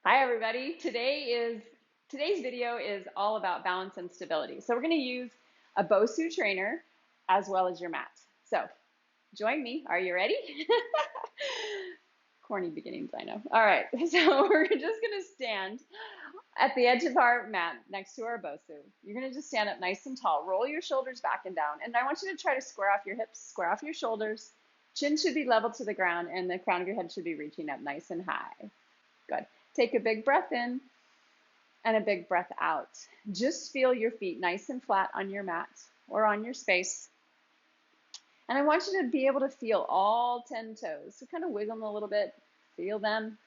Hi everybody. Today's video is all about balance and stability. So we're going to use a Bosu trainer as well as your mat. So join me. Are you ready? Corny beginnings, I know. All right. So we're just going to stand at the edge of our mat next to our Bosu. You're going to just stand up nice and tall. Roll your shoulders back and down. And I want you to try to square off your hips, square off your shoulders. Chin should be level to the ground and the crown of your head should be reaching up nice and high. Good. Take a big breath in and a big breath out. Just feel your feet nice and flat on your mat or on your space. And I want you to be able to feel all 10 toes. So kind of wiggle them a little bit. Feel them.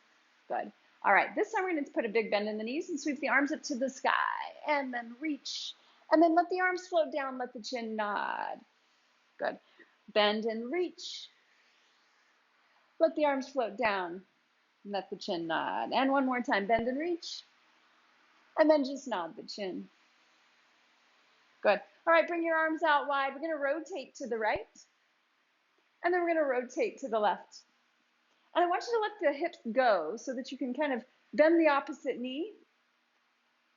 Good. All right, this time we're going to put a big bend in the knees and sweep the arms up to the sky and then reach. And then let the arms float down, let the chin nod. Good. Bend and reach. Let the arms float down. Let the chin nod. And one more time, bend and reach. And then just nod the chin. Good. All right, bring your arms out wide. We're going to rotate to the right. And then we're going to rotate to the left. And I want you to let the hips go so that you can kind of bend the opposite knee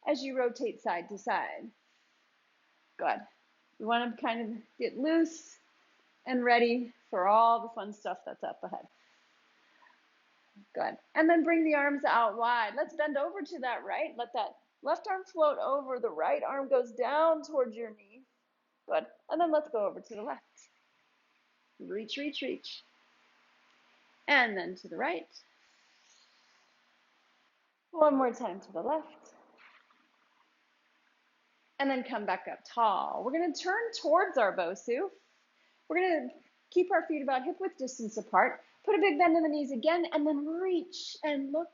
as you rotate side to side. Good. We want to kind of get loose and ready for all the fun stuff that's up ahead. Good. And then bring the arms out wide. Let's bend over to that right. Let that left arm float over. The right arm goes down towards your knee. Good. And then let's go over to the left. Reach, reach, reach. And then to the right. One more time to the left. And then come back up tall. We're going to turn towards our Bosu. We're going to keep our feet about hip width distance apart. Put a big bend in the knees again, and then reach and look.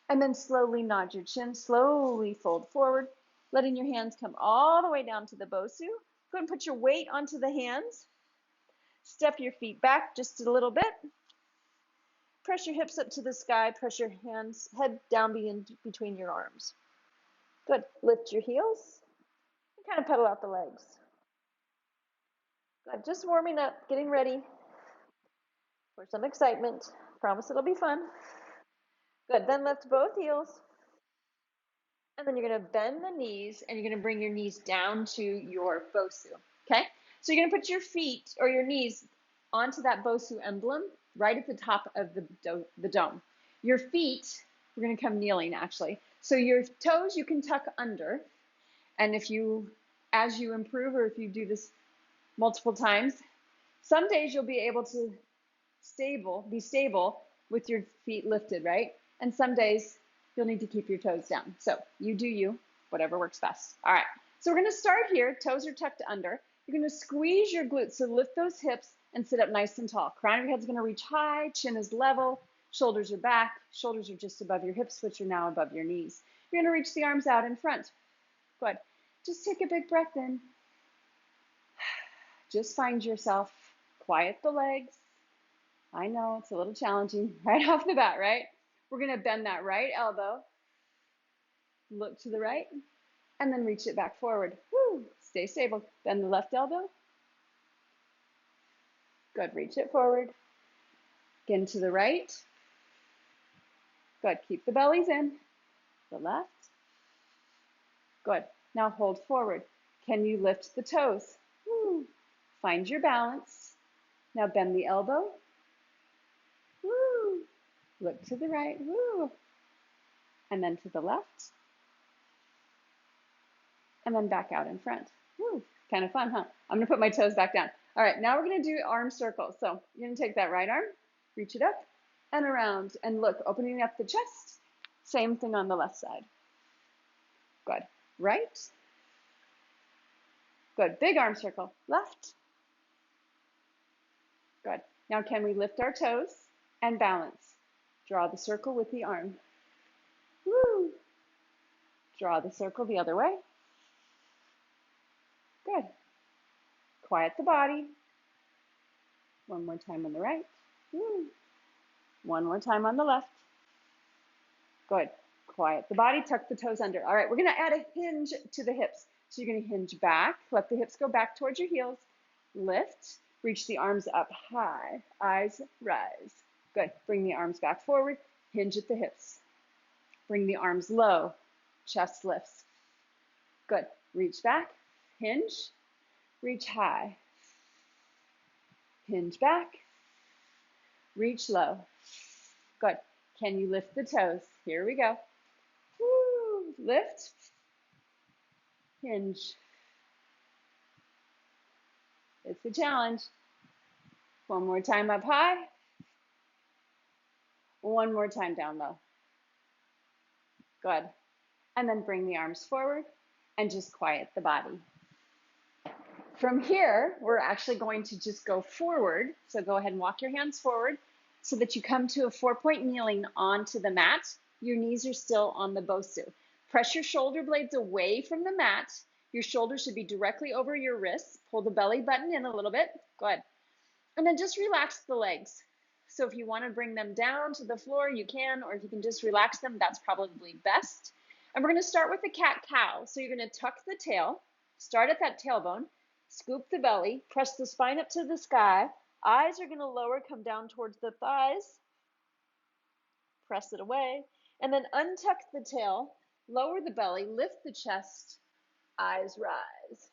And then slowly nod your chin. Slowly fold forward, letting your hands come all the way down to the Bosu. Go ahead and put your weight onto the hands. Step your feet back just a little bit. Press your hips up to the sky. Press your hands, head down between your arms. Good. Lift your heels and kind of pedal out the legs. Good. Just warming up, getting ready for some excitement. Promise it'll be fun. Good. Then lift both heels. And then you're going to bend the knees and you're going to bring your knees down to your Bosu. Okay? So you're going to put your feet or your knees onto that Bosu emblem right at the top of the dome. Your feet, we're going to come kneeling actually. So your toes you can tuck under. And as you improve or if you do this multiple times, some days you'll be able to be stable with your feet lifted, right? And some days you'll need to keep your toes down. So you do you, whatever works best. All right, so we're gonna start here. Toes are tucked under. You're gonna squeeze your glutes, so lift those hips and sit up nice and tall. Crown of your head's gonna reach high, chin is level, shoulders are back, shoulders are just above your hips, which are now above your knees. You're gonna reach the arms out in front. Good. Just take a big breath in. Just find yourself, quiet the legs. I know it's a little challenging right off the bat, right? We're going to bend that right elbow, look to the right, and then reach it back forward. Woo! Stay stable. Bend the left elbow. Good. Reach it forward. Again to the right. Good. Keep the bellies in. The left. Good. Now hold forward. Can you lift the toes? Woo! Find your balance. Now bend the elbow. Woo! Look to the right. Woo! And then to the left. And then back out in front. Woo, kind of fun, huh? I'm gonna put my toes back down. All right, now we're gonna do arm circles. So you're gonna take that right arm, reach it up and around, and look, opening up the chest. Same thing on the left side. Good. Right. Good. Big arm circle. Left. Good. Now can we lift our toes and balance? Draw the circle with the arm. Woo. Draw the circle the other way. Good. Quiet the body. One more time on the right. Woo. One more time on the left. Good. Quiet the body, tuck the toes under. All right, we're going to add a hinge to the hips. So you're going to hinge back, let the hips go back towards your heels. Lift, reach the arms up high. Eyes rise. Good. Bring the arms back forward, hinge at the hips. Bring the arms low, chest lifts. Good. Reach back, hinge, reach high, hinge back, reach low. Good. Can you lift the toes? Here we go. Woo. Lift, hinge. It's a challenge. One more time up high. One more time down low. Good. And then bring the arms forward and just quiet the body. From here, we're actually going to just go forward. So go ahead and walk your hands forward so that you come to a 4-point kneeling onto the mat. Your knees are still on the Bosu. Press your shoulder blades away from the mat. Your shoulders should be directly over your wrists. Pull the belly button in a little bit. Good. And then just relax the legs. So if you want to bring them down to the floor, you can, or if you can just relax them, that's probably best. And we're going to start with the cat-cow. So you're going to tuck the tail, start at that tailbone, scoop the belly, press the spine up to the sky. Eyes are going to lower, come down towards the thighs. Press it away. And then untuck the tail, lower the belly, lift the chest, eyes rise.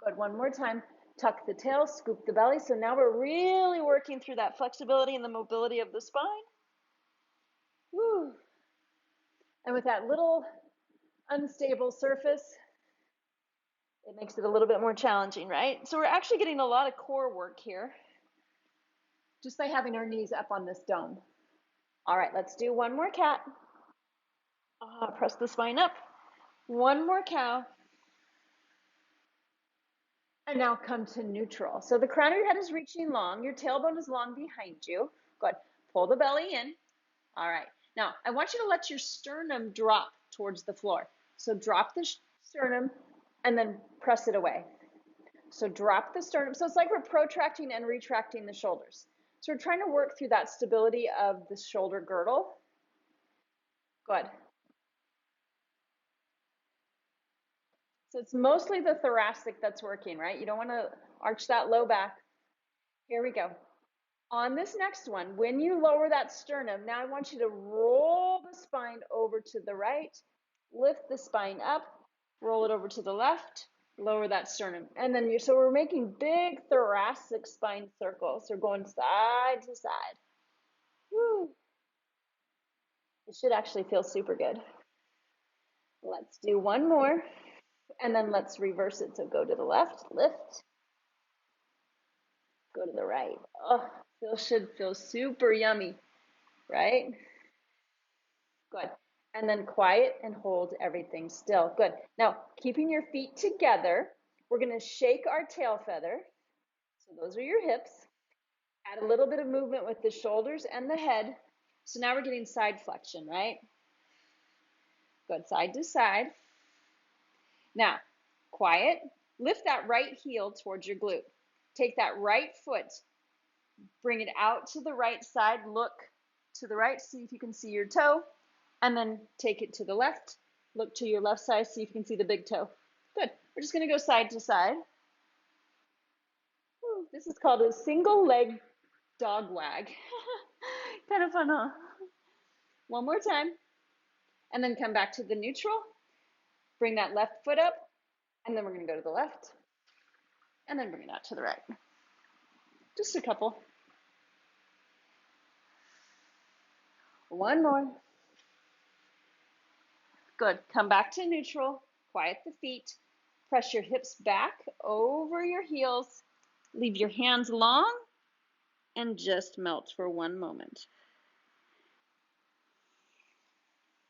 Good. One more time. Tuck the tail, scoop the belly. So now we're really working through that flexibility and the mobility of the spine. Woo. And with that little unstable surface, it makes it a little bit more challenging, right? So we're actually getting a lot of core work here just by having our knees up on this dome. All right, let's do one more cat. Press the spine up. One more cow. And now come to neutral. So the crown of your head is reaching long. Your tailbone is long behind you. Good. Pull the belly in. All right. Now, I want you to let your sternum drop towards the floor. So drop the sternum and then press it away. So drop the sternum. So it's like we're protracting and retracting the shoulders. So we're trying to work through that stability of the shoulder girdle. Good. So it's mostly the thoracic that's working, right? You don't want to arch that low back. Here we go. On this next one, when you lower that sternum, now I want you to roll the spine over to the right, lift the spine up, roll it over to the left, lower that sternum. And then so we're making big thoracic spine circles. So we're going side to side. Woo. It should actually feel super good. Let's do one more. And then let's reverse it. So go to the left, lift, go to the right. Oh, should feel super yummy, right? Good. And then quiet and hold everything still. Good. Now, keeping your feet together, we're going to shake our tail feather. So those are your hips. Add a little bit of movement with the shoulders and the head. So now we're getting side flexion, right? Good. Side to side. Now, quiet. Lift that right heel towards your glute. Take that right foot, bring it out to the right side, look to the right, see if you can see your toe, and then take it to the left, look to your left side, see if you can see the big toe. Good. We're just going to go side to side. Ooh, this is called a single leg dog wag. Kind of fun, huh? One more time. And then come back to the neutral. Bring that left foot up, and then we're going to go to the left, and then bring it out to the right. Just a couple. One more. Good. Come back to neutral. Quiet the feet. Press your hips back over your heels. Leave your hands long and just melt for one moment.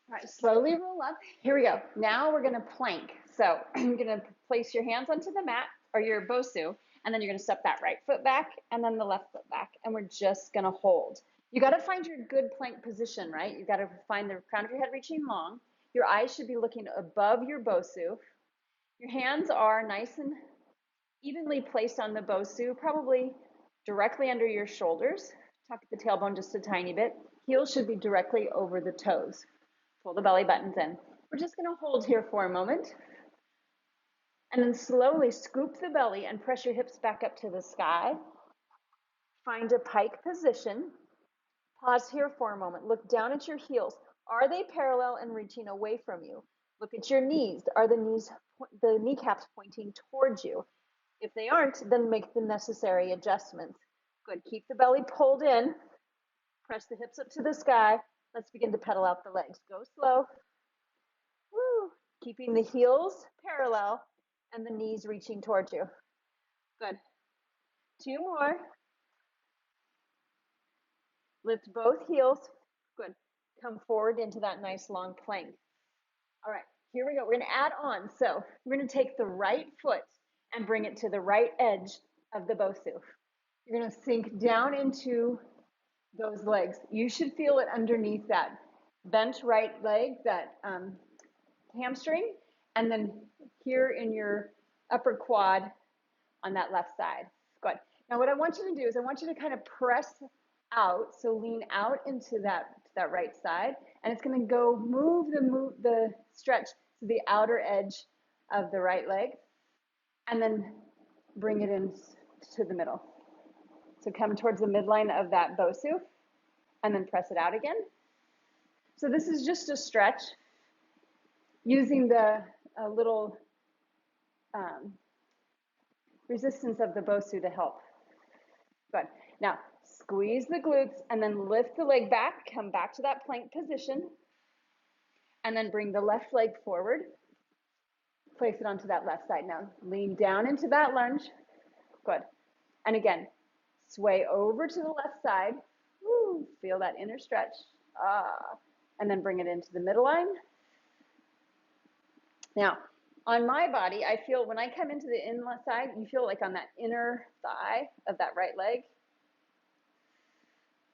All right, slowly roll up. Here we go. Now we're going to plank. So you're going to place your hands onto the mat or your Bosu, and then you're going to step that right foot back and then the left foot back, and we're just going to hold. You got to find your good plank position, right? You got to find the crown of your head reaching long. Your eyes should be looking above your Bosu. Your hands are nice and evenly placed on the Bosu, probably directly under your shoulders. Tuck the tailbone just a tiny bit. Heels should be directly over the toes. Pull the belly buttons in. We're just going to hold here for a moment. And then slowly scoop the belly and press your hips back up to the sky. Find a pike position. Pause here for a moment. Look down at your heels. Are they parallel and reaching away from you? Look at your knees. Are the kneecaps pointing towards you? If they aren't, then make the necessary adjustments. Good. Keep the belly pulled in. Press the hips up to the sky. Let's begin to pedal out the legs. Go slow. Woo. Keeping the heels parallel and the knees reaching towards you. Good. 2 more. Lift both heels. Good. Come forward into that nice long plank. All right, here we go. We're going to add on. So we're going to take the right foot and bring it to the right edge of the Bosu. You're going to sink down into those legs. You should feel it underneath that bent right leg, that hamstring, and then here in your upper quad on that left side. Good. Now what I want you to do is I want you to kind of press out, so lean out into that right side, and it's going to go move the stretch to the outer edge of the right leg, and then bring it in to the middle. So come towards the midline of that Bosu, and then press it out again. So this is just a stretch using the little resistance of the Bosu to help. Good. Now, squeeze the glutes and then lift the leg back, come back to that plank position, and then bring the left leg forward. Place it onto that left side. Now, lean down into that lunge. Good. And again, sway over to the left side. Woo, feel that inner stretch. And then bring it into the middle line. Now, on my body, I feel when I come into the inlet side, you feel like on that inner thigh of that right leg.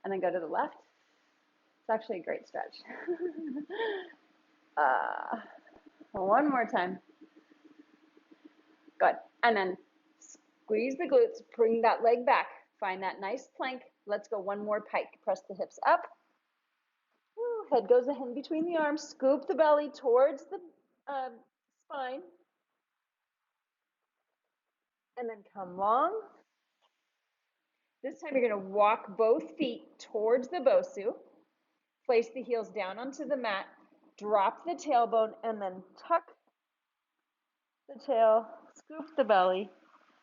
And then go to the left. It's actually a great stretch. One more time. Good. And then squeeze the glutes, bring that leg back. Find that nice plank. Let's go one more pike. Press the hips up. Woo, head goes in between the arms. Scoop the belly towards the spine. And then come long. This time you're going to walk both feet towards the Bosu. Place the heels down onto the mat. Drop the tailbone and then tuck the tail. Scoop the belly.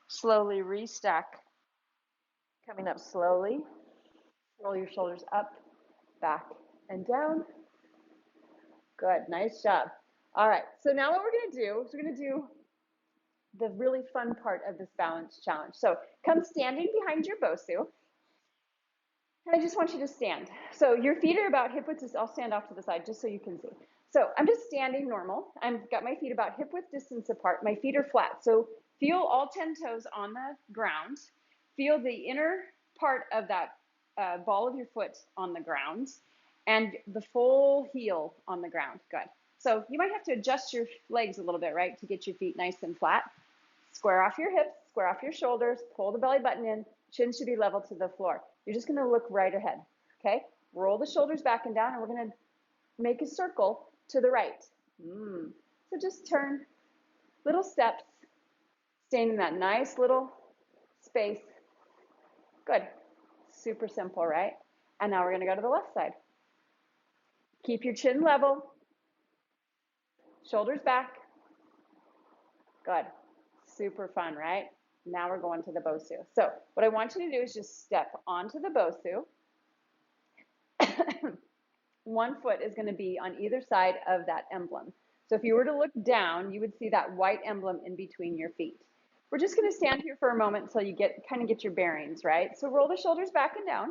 Slowly restack. Coming up slowly. Roll your shoulders up, back, and down. Good, nice job. All right, so now what we're gonna do is we're gonna do the really fun part of this balance challenge. So come standing behind your Bosu. And I just want you to stand. So your feet are about hip width. I'll stand off to the side just so you can see. So I'm just standing normal. I've got my feet about hip width distance apart. My feet are flat. So feel all 10 toes on the ground. Feel the inner part of that ball of your foot on the ground and the full heel on the ground. Good. So you might have to adjust your legs a little bit, right, to get your feet nice and flat. Square off your hips, square off your shoulders, pull the belly button in. Chin should be level to the floor. You're just going to look right ahead, okay? Roll the shoulders back and down, and we're going to make a circle to the right. So just turn, little steps, staying in that nice little space. Good. Super simple, right? And now we're going to go to the left side. Keep your chin level, shoulders back. Good. Super fun, right? Now we're going to the Bosu. So what I want you to do is just step onto the Bosu. One foot is going to be on either side of that emblem. So if you were to look down, you would see that white emblem in between your feet. We're just going to stand here for a moment until you kind of get your bearings, right? So roll the shoulders back and down.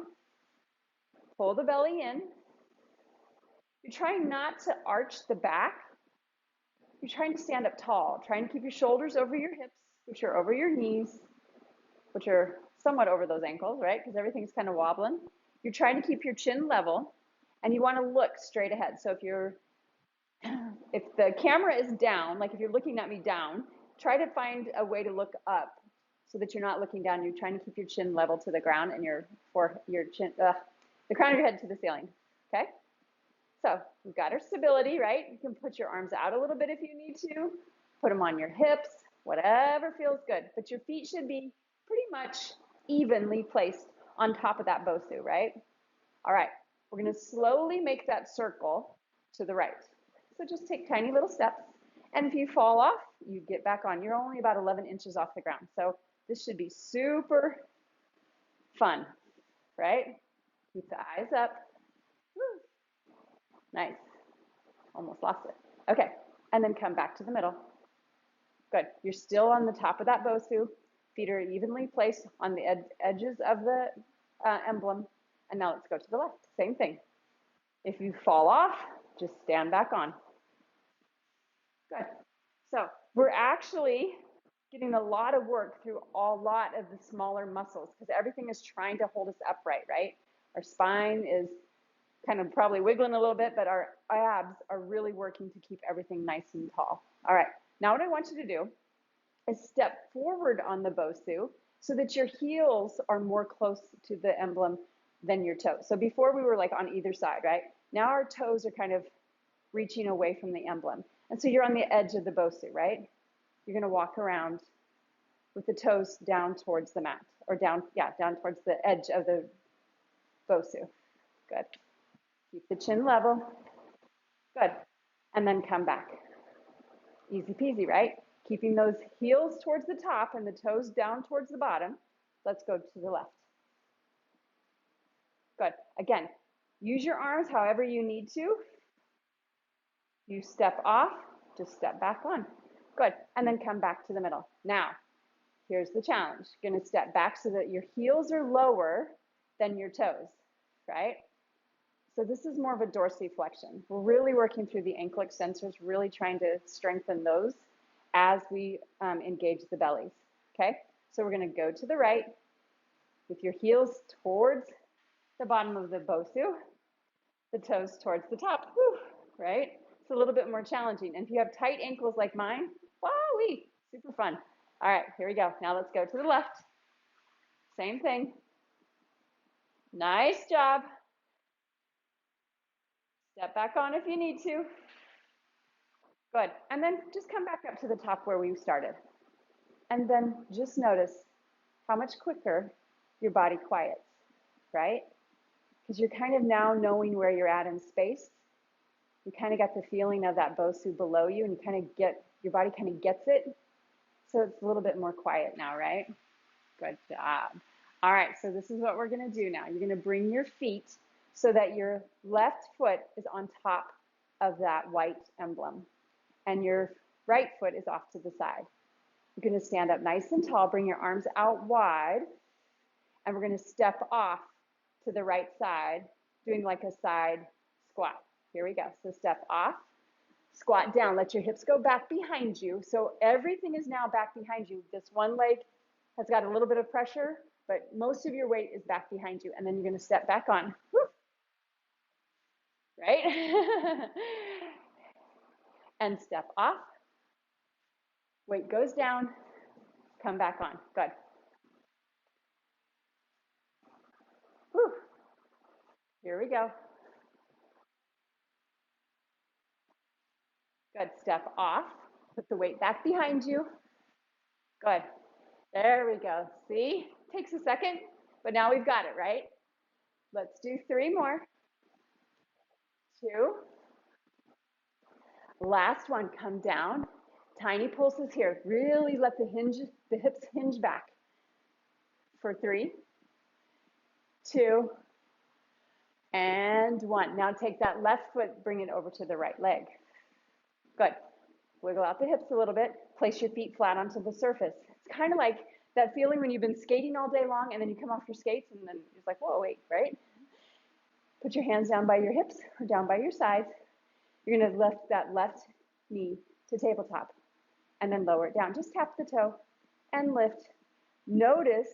Pull the belly in. You're trying not to arch the back. You're trying to stand up tall. Trying to keep your shoulders over your hips, which are over your knees, which are somewhat over those ankles, right? Because everything's kind of wobbling. You're trying to keep your chin level, and you want to look straight ahead. So if the camera is down, like if you're looking at me down, try to find a way to look up so that you're not looking down. You're trying to keep your chin level to the ground and the crown of your head to the ceiling, okay? So we've got our stability, right? You can put your arms out a little bit if you need to. Put them on your hips, whatever feels good. But your feet should be pretty much evenly placed on top of that Bosu, right? All right, we're going to slowly make that circle. to the right. So just take tiny little steps. And if you fall off, you get back on. You're only about 11 inches off the ground. So this should be super fun, right? Keep the eyes up. Woo. Nice. Almost lost it. Okay. And then come back to the middle. Good. You're still on the top of that Bosu. Feet are evenly placed on the edges of the emblem. And now let's go to the left. Same thing. If you fall off, just stand back on. Good. So we're actually getting a lot of work through a lot of the smaller muscles because everything is trying to hold us upright, right? Our spine is kind of probably wiggling a little bit, but our abs are really working to keep everything nice and tall. All right, now what I want you to do is step forward on the Bosu so that your heels are more close to the emblem than your toes. So before we were like on either side, right? Now our toes are kind of reaching away from the emblem. And so you're on the edge of the Bosu, right? You're gonna walk around with the toes down towards the mat, or down towards the edge of the Bosu. Good. Keep the chin level. Good. And then come back. Easy peasy, right? Keeping those heels towards the top and the toes down towards the bottom. Let's go to the left. Good. Again, use your arms however you need to. You step off, just step back on. Good. And then come back to the middle. Now, here's the challenge. You're going to step back so that your heels are lower than your toes, right? So this is more of a dorsiflexion. We're really working through the ankle extensors, really trying to strengthen those as we engage the bellies, okay? So we're going to go to the right with your heels towards the bottom of the Bosu, the toes towards the top, whew, right? It's a little bit more challenging. And if you have tight ankles like mine, wowee, super fun. All right, here we go. Now let's go to the left. Same thing. Nice job. Step back on if you need to. Good. And then just come back up to the top where we started. And then just notice how much quicker your body quiets, right? Because you're kind of now knowing where you're at in space. You kind of got the feeling of that Bosu below you, and you kind of get, your body kind of gets it. So it's a little bit more quiet now, right? Good job. All right, so this is what we're going to do now. You're going to bring your feet so that your left foot is on top of that white emblem, and your right foot is off to the side. You're going to stand up nice and tall, bring your arms out wide, and we're going to step off to the right side, doing like a side squat. Here we go. So step off, squat down, let your hips go back behind you. So everything is now back behind you. This one leg has got a little bit of pressure, but most of your weight is back behind you. And then you're going to step back on. Woo. Right? And step off. Weight goes down. Come back on. Good. Woo. Here we go. Good. Step off. Put the weight back behind you. Good. There we go. See? Takes a second, but now we've got it, right? Let's do 3 more. 2. Last one. Come down. Tiny pulses here. Really let the hips hinge back. For 3, 2, and 1. Now take that left foot, bring it over to the right leg. Good. Wiggle out the hips a little bit. Place your feet flat onto the surface. It's kind of like that feeling when you've been skating all day long and then you come off your skates and then it's like, whoa, wait, right? Put your hands down by your hips or down by your sides. You're going to lift that left knee to tabletop and then lower it down. Just tap the toe and lift. Notice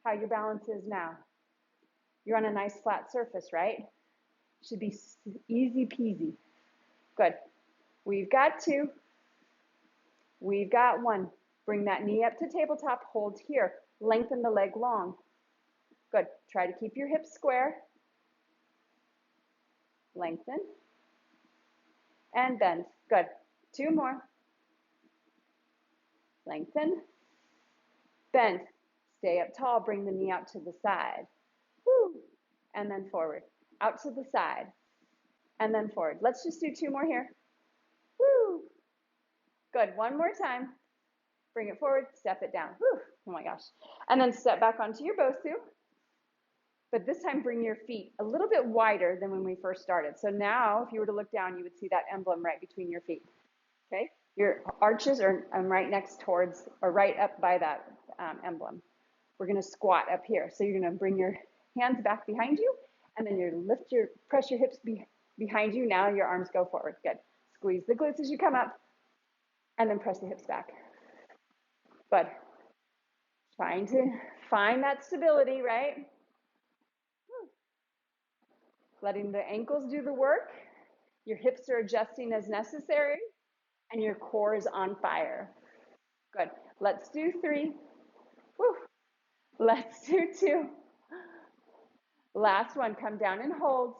how your balance is now. You're on a nice flat surface, right? Should be easy peasy. Good. We've got 2. We've got 1. Bring that knee up to tabletop. Hold here. Lengthen the leg long. Good. Try to keep your hips square. Lengthen. And bend. Good. 2 more. Lengthen. Bend. Stay up tall. Bring the knee out to the side. Woo. And then forward. Out to the side. and then forward. Let's just do 2 more here. Woo. Good. One more time. Bring it forward, step it down. Whew. Oh my gosh. And then step back onto your Bosu. But this time bring your feet a little bit wider than when we first started. So now if you were to look down, you would see that emblem right between your feet. Okay? Your arches are right next towards, or right up by that emblem. We're going to squat up here. So you're going to bring your hands back behind you, and then you press your hips behind you. Now your arms go forward. Good. Squeeze the glutes as you come up, and then press the hips back. Good. Trying to find that stability, right? Letting the ankles do the work. Your hips are adjusting as necessary, and your core is on fire. Good. Let's do 3. Woo. Let's do 2. Last one. Come down and hold.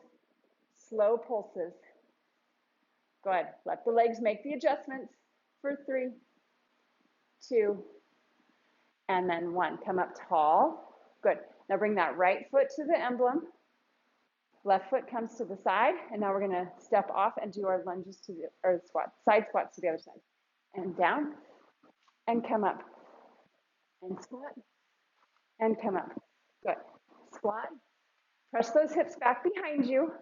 Slow pulses. Good. Let the legs make the adjustments for 3, 2, and then 1. Come up tall. Good. Now bring that right foot to the emblem. Left foot comes to the side, and now we're going to step off and do our lunges or side squats to the other side. And down, and come up, and squat, and come up. Good. Squat. Press those hips back behind you.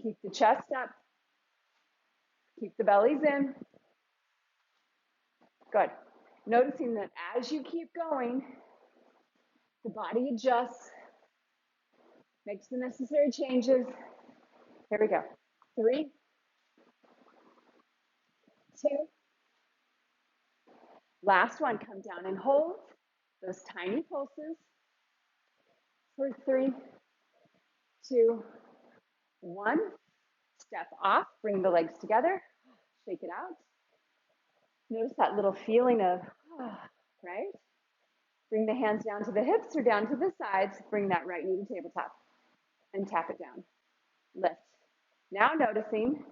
Keep the chest up. Keep the bellies in. Good. Noticing that as you keep going, the body adjusts, makes the necessary changes. Here we go. 3, 2. Last one. Come down and hold those tiny pulses for 3, 2, 1. Step off. Bring the legs together. Shake it out. Notice that little feeling of, right? Bring the hands down to the hips or down to the sides. Bring that right knee to tabletop and tap it down. Lift. Now noticing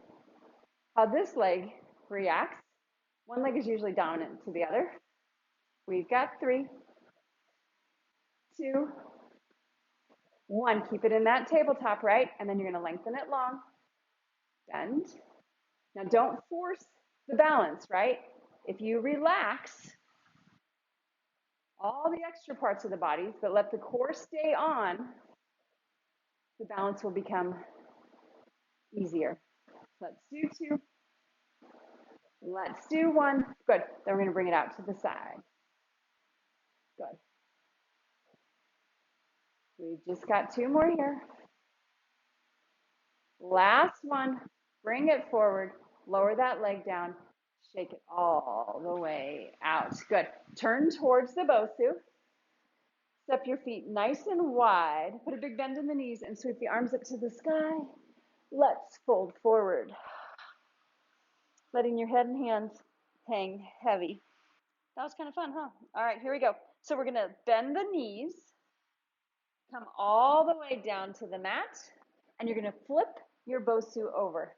how this leg reacts. One leg is usually dominant to the other. We've got 3, 2, 1. Keep it in that tabletop, right? And then you're going to lengthen it long. Bend. Now don't force the balance, right? If you relax all the extra parts of the body, but let the core stay on, the balance will become easier. Let's do 2. Let's do 1. Good. Then we're going to bring it out to the side. Good. We've just got 2 more here. Last one. Bring it forward. Lower that leg down. Shake it all the way out. Good. Turn towards the Bosu. Step your feet nice and wide. Put a big bend in the knees and sweep the arms up to the sky. Let's fold forward. Letting your head and hands hang heavy. That was kind of fun, huh? All right, here we go. So we're going to bend the knees, come all the way down to the mat, and you're going to flip your Bosu over.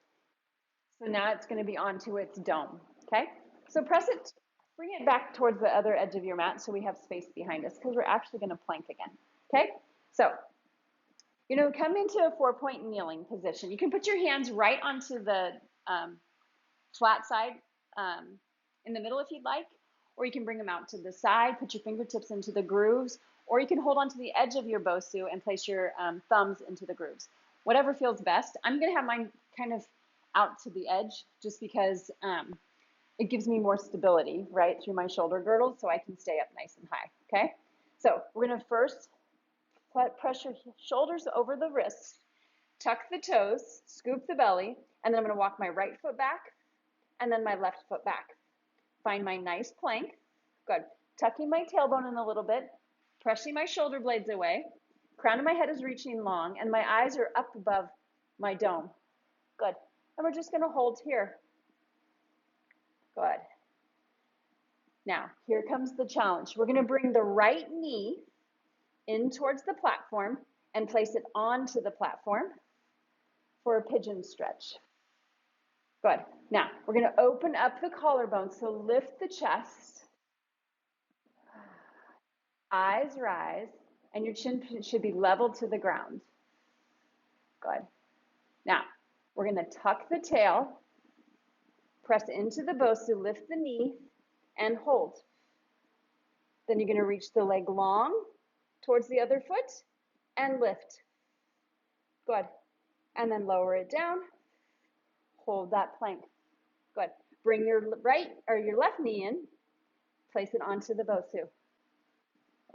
So now it's going to be onto its dome, okay? So press it, bring it back towards the other edge of your mat so we have space behind us because we're actually going to plank again, okay? So, come into a 4-point kneeling position. You can put your hands right onto the flat side in the middle if you'd like, or you can bring them out to the side, put your fingertips into the grooves, or you can hold onto the edge of your Bosu and place your thumbs into the grooves. Whatever feels best. I'm going to have mine kind of out to the edge just because it gives me more stability, right, through my shoulder girdles so I can stay up nice and high, okay? So we're going to first press your shoulders over the wrists, tuck the toes, scoop the belly, and then I'm going to walk my right foot back and then my left foot back. Find my nice plank. Good. Tucking my tailbone in a little bit, pressing my shoulder blades away. Crown of my head is reaching long, and my eyes are up above my dome. Good. And we're just going to hold here. Good. Now, here comes the challenge. We're going to bring the right knee in towards the platform and place it onto the platform for a pigeon stretch. Good. Now, we're going to open up the collarbone, so lift the chest. Eyes rise, and your chin should be level to the ground. Good. Now, we're going to tuck the tail, press into the Bosu, lift the knee, and hold. Then you're going to reach the leg long towards the other foot and lift. Good. And then lower it down. Hold that plank. Good. Bring your right or your left knee in. Place it onto the Bosu.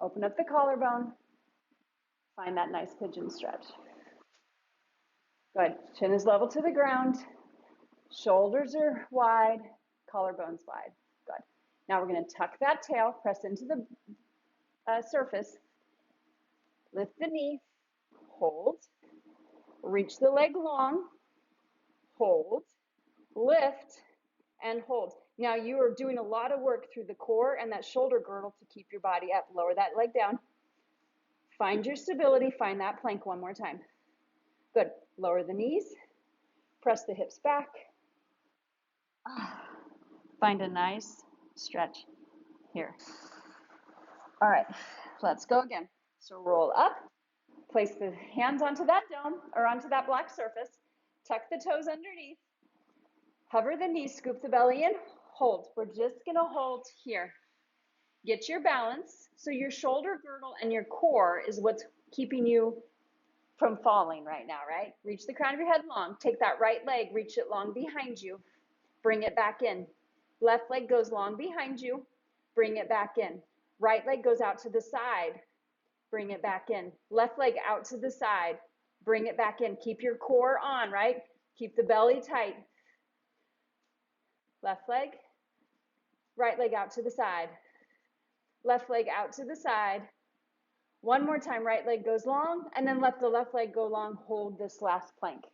Open up the collarbone. Find that nice pigeon stretch. Good. Chin is level to the ground. Shoulders are wide. Collarbones wide. Good. Now we're going to tuck that tail, press into the surface. Lift the knee. Hold. Reach the leg long. Hold. Lift. And hold. Now you are doing a lot of work through the core and that shoulder girdle to keep your body up. Lower that leg down. Find your stability. Find that plank one more time. Good. Lower the knees. Press the hips back. Find a nice stretch here. All right, let's go again. So roll up. Place the hands onto that dome or onto that black surface. Tuck the toes underneath. Hover the knees, scoop the belly in. Hold. We're just going to hold here. Get your balance. So your shoulder girdle and your core is what's keeping you from falling right now, right? Reach the crown of your head long. Take that right leg, reach it long behind you. Bring it back in. Left leg goes long behind you. Bring it back in. Right leg goes out to the side. Bring it back in. Left leg out to the side. Bring it back in. Keep your core on, right? Keep the belly tight. Left leg. Right leg out to the side. Left leg out to the side. One more time, right leg goes long, and then let the left leg go long. Hold this last plank.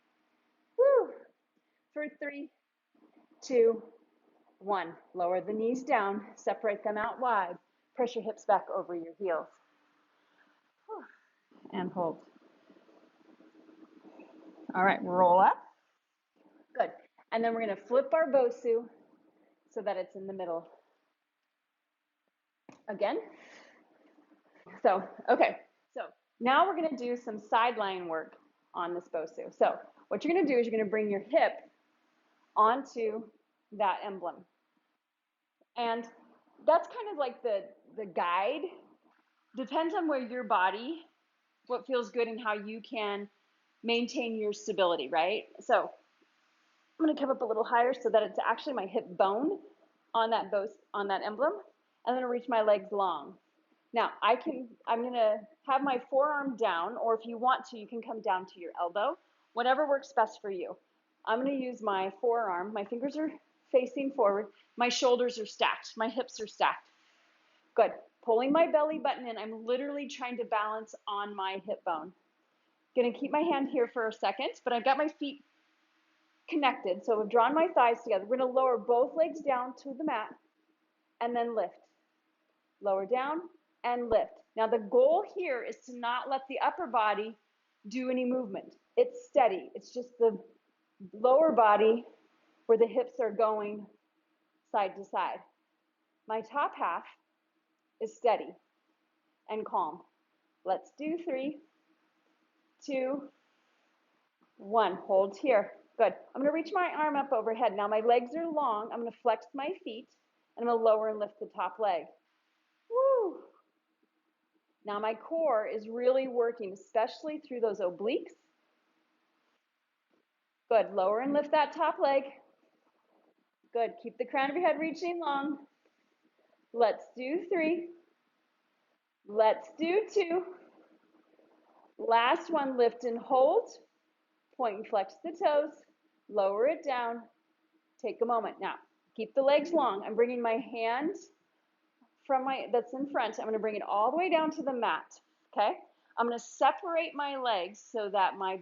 Woo! For 3, 2, 1. Lower the knees down, separate them out wide. Press your hips back over your heels. And hold. All right, roll up. Good. And then we're going to flip our Bosu so that it's in the middle. Again. So, okay. So now we're going to do some sideline work on this Bosu. So what you're going to do is you're going to bring your hip onto that emblem. And that's kind of like the guide. Depends on where your body, what feels good and how you can maintain your stability, right? So I'm going to come up a little higher so that it's actually my hip bone on that emblem. And then I'll reach my legs long. Now I'm going to have my forearm down, or if you want to, you can come down to your elbow, whatever works best for you. I'm going to use my forearm. My fingers are facing forward. My shoulders are stacked. My hips are stacked. Good. Pulling my belly button in. I'm literally trying to balance on my hip bone. Going to keep my hand here for a second, but I've got my feet connected. So I've drawn my thighs together. We're going to lower both legs down to the mat and then lift. Lower down and lift. Now the goal here is to not let the upper body do any movement. It's steady. It's just the lower body where the hips are going side to side. My top half is steady and calm. Let's do 3, 2, 1. Hold here. Good. I'm going to reach my arm up overhead. Now my legs are long. I'm going to flex my feet, and I'm going to lower and lift the top leg. Woo! Now my core is really working, especially through those obliques. Good. Lower and lift that top leg. Good. Keep the crown of your head reaching long. Let's do 3. Let's do 2. Last one, lift and hold. Point and flex the toes. Lower it down. Take a moment. Now, keep the legs long. I'm bringing my hands that's in front. I'm going to bring it all the way down to the mat. Okay? I'm going to separate my legs so that my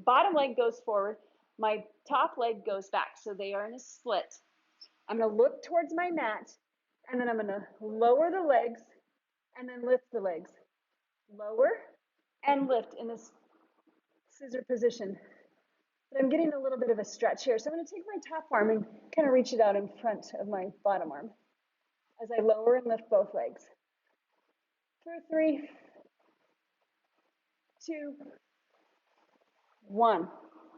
bottom leg goes forward, my top leg goes back. So they are in a split. I'm going to look towards my mat, and then I'm going to lower the legs and then lift the legs. Lower and lift in this scissor position. But I'm getting a little bit of a stretch here. So I'm going to take my top arm and kind of reach it out in front of my bottom arm as I lower and lift both legs. For 3, 2, 1.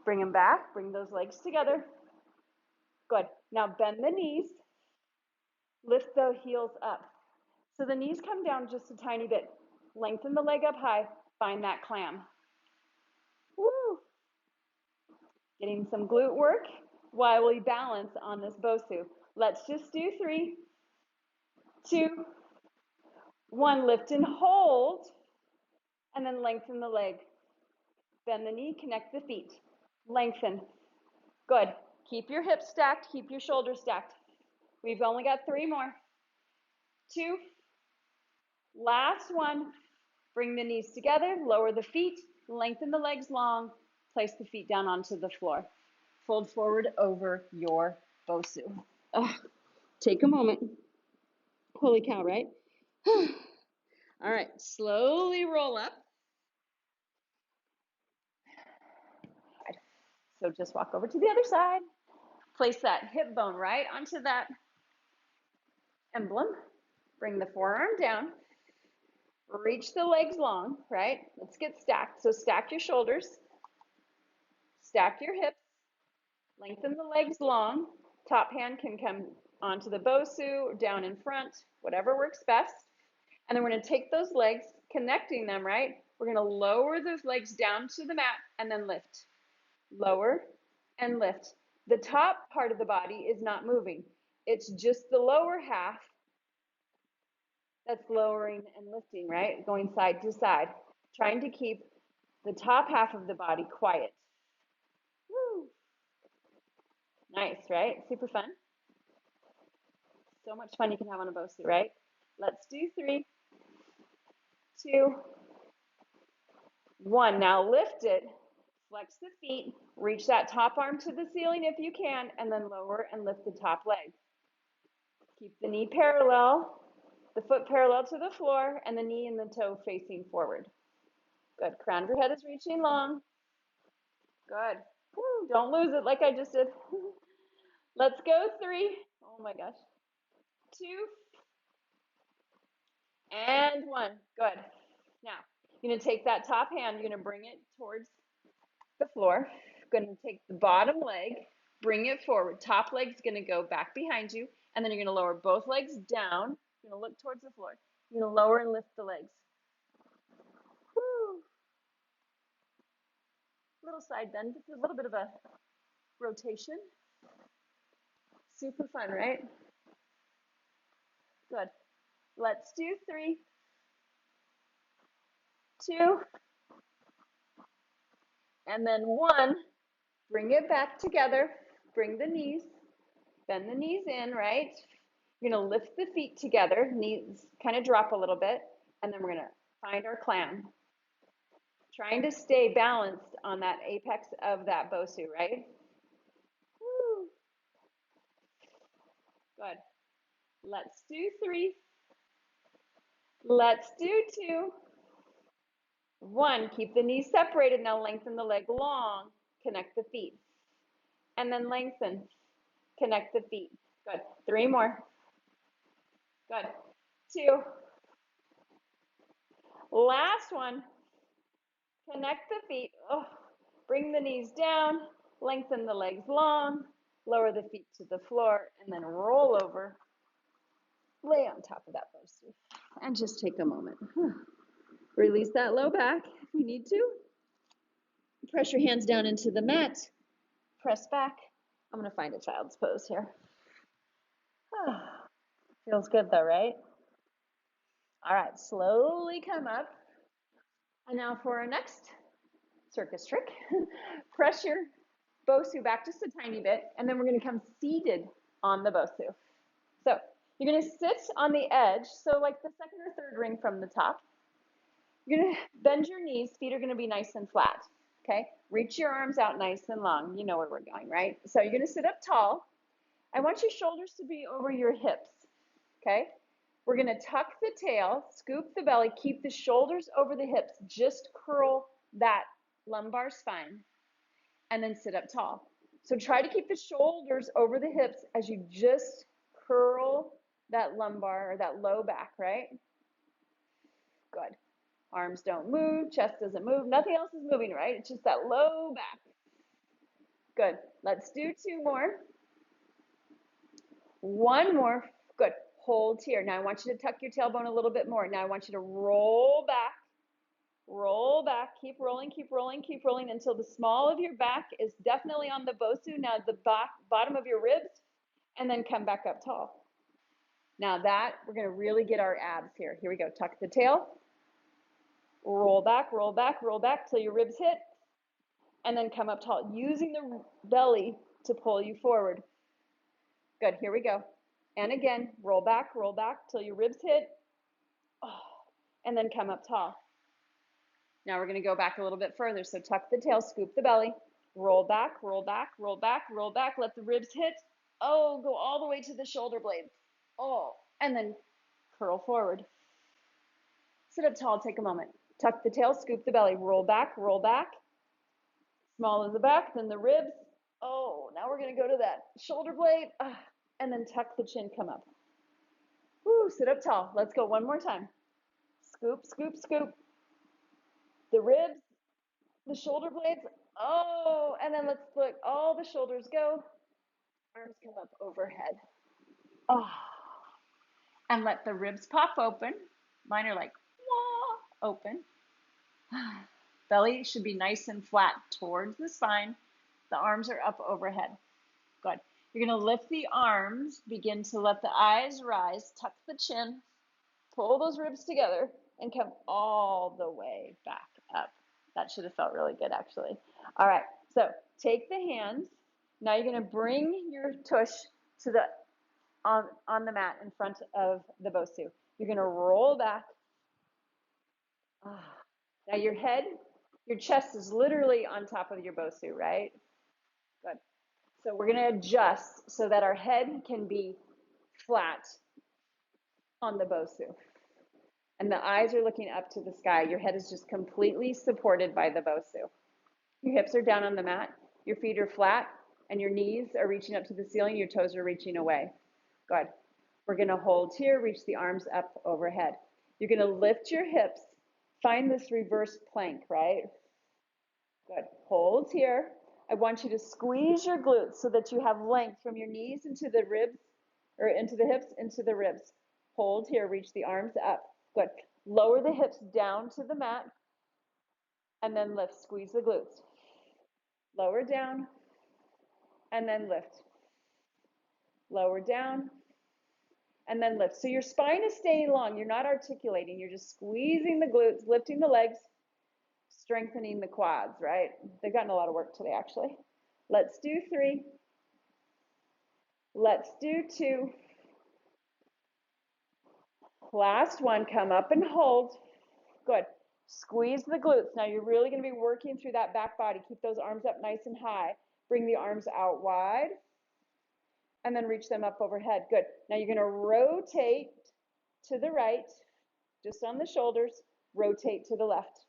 Bring them back. Bring those legs together. Good. Now bend the knees. Lift the heels up. So the knees come down just a tiny bit. Lengthen the leg up high. Find that clam. Woo! Getting some glute work while we balance on this Bosu. Let's just do 3, 2, 1. Lift and hold. And then lengthen the leg. Bend the knee, connect the feet. Lengthen. Good. Keep your hips stacked, keep your shoulders stacked. We've only got 3 more. 2. Last 1. Bring the knees together, lower the feet, lengthen the legs long, place the feet down onto the floor. Fold forward over your Bosu. Take a moment. Holy cow, right? All right, slowly roll up. So just walk over to the other side. Place that hip bone right onto that emblem. Bring the forearm down. Reach the legs long, right? Let's get stacked. So stack your shoulders. Stack your hips. Lengthen the legs long. Top hand can come onto the Bosu, down in front, whatever works best. And then we're going to take those legs, connecting them, right? We're going to lower those legs down to the mat and then lift. Lower and lift. The top part of the body is not moving. It's just the lower half that's lowering and lifting, right? Going side to side. Trying to keep the top half of the body quiet. Woo. Nice, right? Super fun. So much fun you can have on a Bosu, right? Let's do 3, 2, 1. Now lift it. Flex the feet. Reach that top arm to the ceiling if you can, and then lower and lift the top leg. Keep the knee parallel, the foot parallel to the floor, and the knee and the toe facing forward. Good. Crown of your head is reaching long. Good. Woo. Don't lose it like I just did. Let's go 3. Oh my gosh. 2 and 1. Good. Now, you're going to take that top hand, you're going to bring it towards the floor. You're going to take the bottom leg, bring it forward. Top leg's going to go back behind you, and then you're going to lower both legs down. You're going to look towards the floor. You're going to lower and lift the legs. Woo. Little side bend, a little bit of a rotation. Super fun, right? Good. Let's do 3, 2, and then 1. Bring it back together. Bring the knees. Bend the knees in, right? You're going to lift the feet together. Knees kind of drop a little bit. And then we're going to find our clam. Trying to stay balanced on that apex of that Bosu, right? Woo. Good. Let's do 3. Let's do 2. 1. Keep the knees separated. Now lengthen the leg long. Connect the feet. And then lengthen. Connect the feet. Good. 3 more. Good. 2. Last one. Connect the feet. Oh. Bring the knees down. Lengthen the legs long. Lower the feet to the floor. And then roll over. Lay on top of that Bosu. And just take a moment. Release that low back if you need to. Press your hands down into the mat. Press back. I'm going to find a child's pose here. Feels good though, right? All right, slowly come up. And now for our next circus trick, press your Bosu back just a tiny bit, and then we're going to come seated on the Bosu. So you're going to sit on the edge, so like the second or third ring from the top. You're going to bend your knees, feet are going to be nice and flat, okay? Reach your arms out nice and long. You know where we're going, right? So you're going to sit up tall. I want your shoulders to be over your hips, okay? We're going to tuck the tail, scoop the belly, keep the shoulders over the hips, just curl that lumbar spine, and then sit up tall. So try to keep the shoulders over the hips as you just curl that lumbar or that low back, right? Good. Arms don't move, chest doesn't move, nothing else is moving, right? It's just that low back. Good. Let's do 2 more. 1 more. Good. Hold here. Now I want you to tuck your tailbone a little bit more. Now I want you to roll back. Roll back. Keep rolling, keep rolling, keep rolling until the small of your back is definitely on the Bosu. Now the bottom of your ribs, and then come back up tall. Now that, we're going to really get our abs here. Here we go. Tuck the tail. Roll back, roll back, roll back till your ribs hit, and then come up tall, using the belly to pull you forward. Good, here we go. And again, roll back till your ribs hit, and then come up tall. Now we're going to go back a little bit further. So tuck the tail, scoop the belly, roll back, roll back, roll back, roll back, let the ribs hit. Oh, go all the way to the shoulder blades. Oh, and then curl forward. Sit up tall, take a moment. Tuck the tail, scoop the belly, roll back, small as the back, then the ribs. Oh, now we're going to go to that shoulder blade, and then tuck the chin, come up. Woo, sit up tall. Let's go one more time. Scoop, scoop, scoop. The ribs, the shoulder blades. Oh, and then let's look, all the shoulders go. Arms come up overhead. Oh, and let the ribs pop open. Mine are like, wah, open. Belly should be nice and flat towards the spine. The arms are up overhead. Good. You're going to lift the arms, begin to let the eyes rise, tuck the chin, pull those ribs together, and come all the way back up. That should have felt really good, actually. All right, so take the hands. Now you're going to bring your tush to the on the mat in front of the Bosu. You're going to roll back. Now your head, your chest is literally on top of your Bosu, right? Good. So we're going to adjust so that our head can be flat on the Bosu. And the eyes are looking up to the sky. Your head is just completely supported by the Bosu. Your hips are down on the mat. Your feet are flat, and your knees are reaching up to the ceiling. Your toes are reaching away. Good. We're going to hold here, reach the arms up overhead. You're going to lift your hips. Find this reverse plank, right? Good. Hold here. I want you to squeeze your glutes so that you have length from your knees into the ribs, or into the hips, into the ribs. Hold here. Reach the arms up. Good. Lower the hips down to the mat, and then lift. Squeeze the glutes. Lower down, and then lift. Lower down, and then lift. So your spine is staying long. You're not articulating. You're just squeezing the glutes, lifting the legs, strengthening the quads, right? They've gotten a lot of work today, actually. Let's do 3. Let's do 2. Last one. Come up and hold. Good. Squeeze the glutes. Now you're really going to be working through that back body. Keep those arms up nice and high. Bring the arms out wide, and then reach them up overhead. Good. Now you're going to rotate to the right, just on the shoulders. Rotate to the left.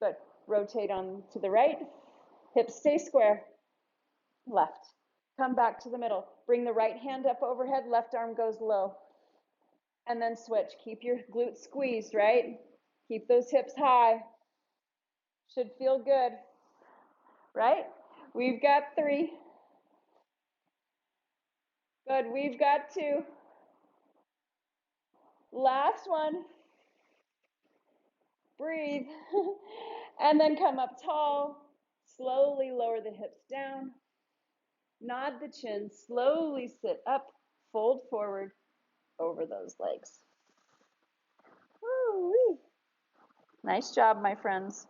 Good. Rotate on to the right. Hips stay square. Left. Come back to the middle. Bring the right hand up overhead. Left arm goes low. And then switch. Keep your glutes squeezed, right? Keep those hips high. Should feel good, right? We've got 3. Good. We've got 2. Last one. Breathe. And then come up tall. Slowly lower the hips down. Nod the chin. Slowly sit up. Fold forward over those legs. Woo-wee. Nice job, my friends.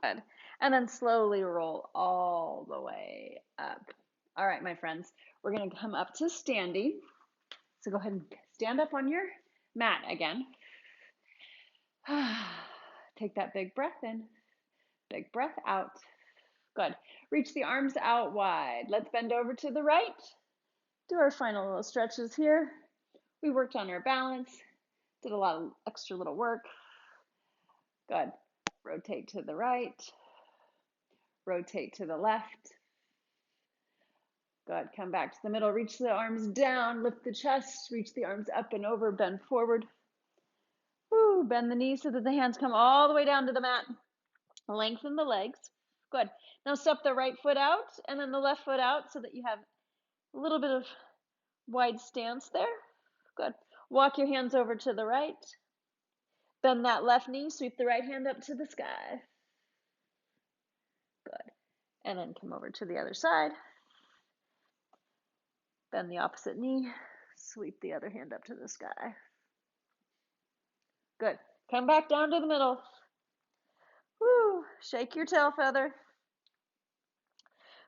Good. And then slowly roll all the way up. All right, my friends, we're going to come up to standing. So go ahead and stand up on your mat again. Take that big breath in, big breath out. Good. Reach the arms out wide. Let's bend over to the right. Do our final little stretches here. We worked on our balance, did a lot of extra little work. Good. Rotate to the right. Rotate to the left. Good. Come back to the middle. Reach the arms down. Lift the chest. Reach the arms up and over. Bend forward. Woo, bend the knees so that the hands come all the way down to the mat. Lengthen the legs. Good. Now step the right foot out and then the left foot out so that you have a little bit of wide stance there. Good. Walk your hands over to the right. Bend that left knee, sweep the right hand up to the sky. Good. And then come over to the other side. Bend the opposite knee, sweep the other hand up to the sky. Good. Come back down to the middle. Woo. Shake your tail feather.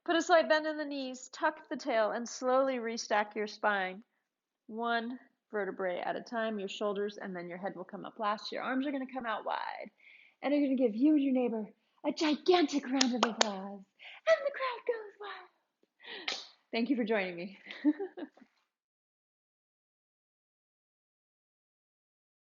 Put a slight bend in the knees, tuck the tail, and slowly restack your spine. One vertebrae at a time, your shoulders, and then your head will come up last. Your arms are going to come out wide. And you're going to give you and your neighbor a gigantic round of applause. And the crowd goes wild. Thank you for joining me.